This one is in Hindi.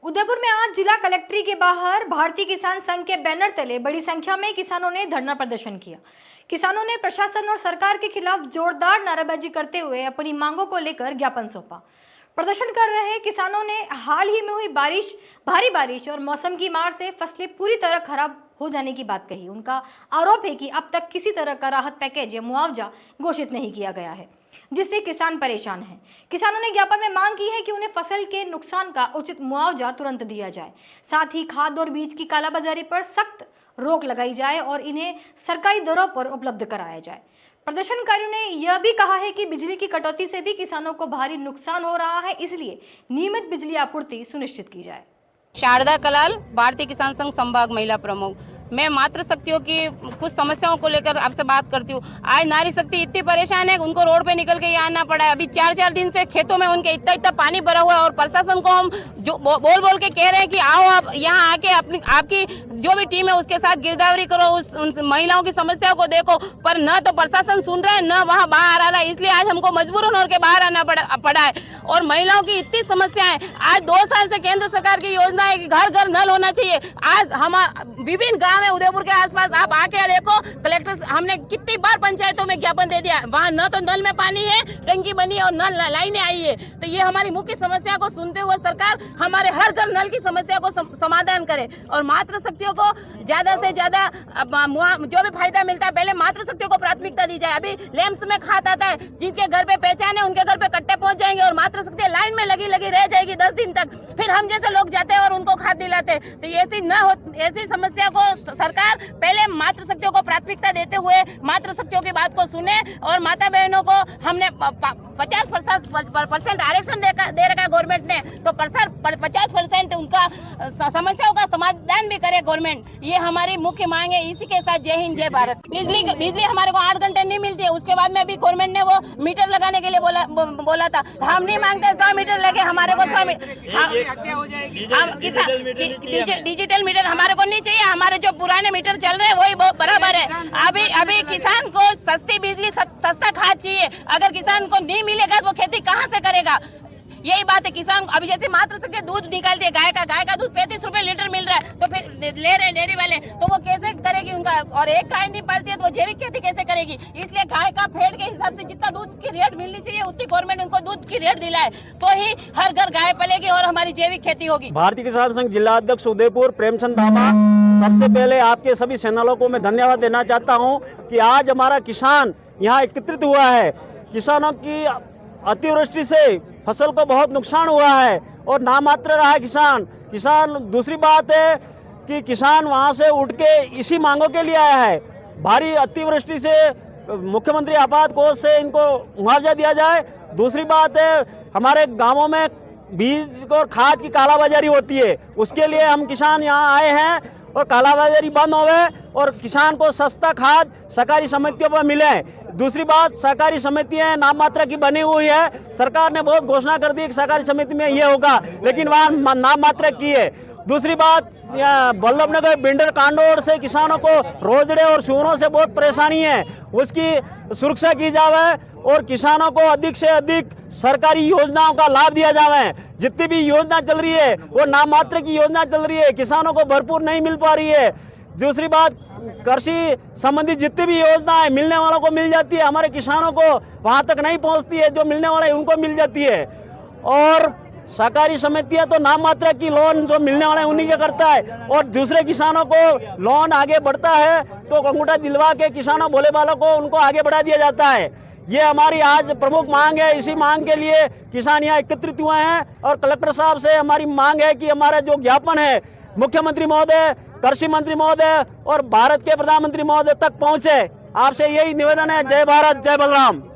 उदयपुर में आज जिला कलेक्ट्री के बाहर भारतीय किसान संघ के बैनर तले बड़ी संख्या में किसानों ने धरना प्रदर्शन किया। किसानों ने प्रशासन और सरकार के खिलाफ जोरदार नारेबाजी करते हुए अपनी मांगों को लेकर ज्ञापन सौंपा। प्रदर्शन कर रहे किसानों ने हाल ही में हुई भारी बारिश और मौसम की मार से फसलें पूरी तरह खराब हो जाने की बात कही। उनका आरोप है कि अब तक किसी तरह का राहत पैकेज या मुआवजा घोषित नहीं किया गया है, जिससे किसान परेशान हैं। किसानों ने ज्ञापन में मांग की है कि उन्हें फसल के नुकसान का उचित मुआवजा तुरंत दिया जाए, साथ ही खाद और बीज की कालाबाजारी पर सख्त रोक लगाई जाए और इन्हें सरकारी दरों पर उपलब्ध कराया जाए। प्रदर्शनकारियों ने यह भी कहा है कि बिजली की कटौती से भी किसानों को भारी नुकसान हो रहा है, इसलिए नियमित बिजली आपूर्ति सुनिश्चित की जाए। शारदा कलाल, भारतीय किसान संघ संभाग महिला प्रमुख। मैं मातृ शक्तियों की कुछ समस्याओं को लेकर आपसे बात करती हूँ। आज नारी शक्ति इतनी परेशान है, उनको रोड पे निकल के यहाँ आना पड़ा है। अभी 4-4 दिन से खेतों में उनके इतना पानी भरा हुआ है और प्रशासन को हम जो बोल के कह रहे हैं कि आओ आप यहाँ आके आपकी जो भी टीम है उसके साथ गिरदावरी करो, उन महिलाओं की समस्याओं को देखो, पर न तो प्रशासन सुन रहा है न वहाँ बाहर आ रहा है। इसलिए आज हमको मजबूरन होकर बाहर आना पड़ा है। और महिलाओं की इतनी समस्याएं, आज 2 साल से केंद्र सरकार की योजना है कि घर घर नल होना चाहिए। आज हम विभिन्न गांव में उदयपुर के आसपास आप आके देखो, कलेक्टर हमने कितनी बार पंचायतों में ज्ञापन दे दिया, वहाँ न तो नल में पानी है, टंकी बनी है और नल लाइनें आई है। तो ये हमारी मुख्य समस्या को सुनते हुए सरकार हमारे हर घर नल की समस्या को समाधान करे और मातृ शक्तियों को ज्यादा से ज्यादा जो भी फायदा मिलता है पहले मातृ शक्तियों को प्राथमिकता दी जाए। अभी लैंप्स में खाद आता है, जिनके घर पे पहचान है उनके घर पे कट्टे पहुंच जाएंगे और मातृ शक्ति लाइन में लगी रह जाएगी 10 दिन तक। फिर हम जैसे लोग जाते हैं और उनको खाद दिलाते। तो ऐसी समस्या को सरकार पहले मातृ शक्तियों को प्राथमिकता देते हुए मातृ शक्तियों की बात को सुने और माता बहनों को हमने 50% आरक्षण दे रखा गवर्नमेंट ने, तो 50% उनका समस्याओं का समाधान भी करे गवर्नमेंट। ये हमारी मुख्य मांग है। इसी के साथ जय हिंद जय भारत। बिजली हमारे को 8 घंटे नहीं मिलती है। उसके बाद में भी गवर्नमेंट ने वो मीटर लगाने के लिए बोला था। हम नहीं मांगते 100 मीटर लगे, हमारे को 100 डिजिटल मीटर हमारे को नहीं चाहिए। हमारे जो पुराने मीटर चल रहे हैं वही बराबर है। अभी किसान को सस्ती बिजली सस्ता खाद चाहिए। अगर किसान को नहीं मिलेगा तो वो खेती कहाँ से करेगा? यही बात है। किसान अभी जैसे मात्र से दूध निकालते हैं, गाय का दूध 35 रुपए लीटर मिल रहा है, तो फिर ले रहे हैं डेयरी वाले, तो वो कैसे करेगी उनका? और एक गाय नहीं पालती है तो वो जैविक खेती कैसे करेगी? इसलिए गाय का फेड के हिसाब से जितना दूध की रेट मिलनी चाहिए उतनी गवर्नमेंट उनको दूध की रेट दिलाए, तो ही हर घर गाय पलेगी और हमारी जैविक खेती होगी। भारतीय किसान संघ जिला अध्यक्ष उदयपुर प्रेमचंद धामा। सबसे पहले आपके सभी चैनलों को मैं धन्यवाद देना चाहता हूँ कि आज हमारा किसान यहाँ एकत्रित हुआ है। किसानों की अतिवृष्टि से फसल को बहुत नुकसान हुआ है और नामात्र रहा है किसान। दूसरी बात है कि किसान वहां से उठ के इसी मांगों के लिए आया है। भारी अतिवृष्टि से मुख्यमंत्री आपात कोष से इनको मुआवजा दिया जाए। दूसरी बात है हमारे गांवों में बीज और खाद की कालाबाजारी होती है, उसके लिए हम किसान यहाँ आए हैं और कालाबाजारी बंद हो गए और किसान को सस्ता खाद सहकारी समितियों पर मिले। दूसरी बात, सहकारी समितियां नाम मात्रा की बनी हुई है। सरकार ने बहुत घोषणा कर दी कि सहकारी समिति में ये होगा, लेकिन वहाँ नाम मात्रा की है। दूसरी बात, बल्लभनगर बिंडर कांडोर से किसानों को रोजड़े और सूरों से बहुत परेशानी है, उसकी सुरक्षा की जावे और किसानों को अधिक से अधिक सरकारी योजनाओं का लाभ दिया जावे। जितनी भी योजना चल रही है वो नाम मात्र की योजना चल रही है, किसानों को भरपूर नहीं मिल पा रही है। दूसरी बात, कृषि संबंधित जितनी भी योजना है मिलने वालों को मिल जाती है, हमारे किसानों को वहां तक नहीं पहुंचती है, जो मिलने वाले उनको मिल जाती है। और सहकारी समितियां तो नाम मात्रा की लोन जो मिलने वाले उन्हीं के करता है और दूसरे किसानों को लोन आगे बढ़ता है तो अंगूठा दिलवा के किसानों भोले वालों को उनको आगे बढ़ा दिया जाता है। ये हमारी आज प्रमुख मांग है। इसी मांग के लिए किसान यहाँ एकत्रित हुए हैं और कलेक्टर साहब से हमारी मांग है कि हमारा जो ज्ञापन है मुख्यमंत्री महोदय, कृषि मंत्री महोदय और भारत के प्रधानमंत्री महोदय तक पहुंचे। आपसे यही निवेदन है। जय भारत, जय बलराम।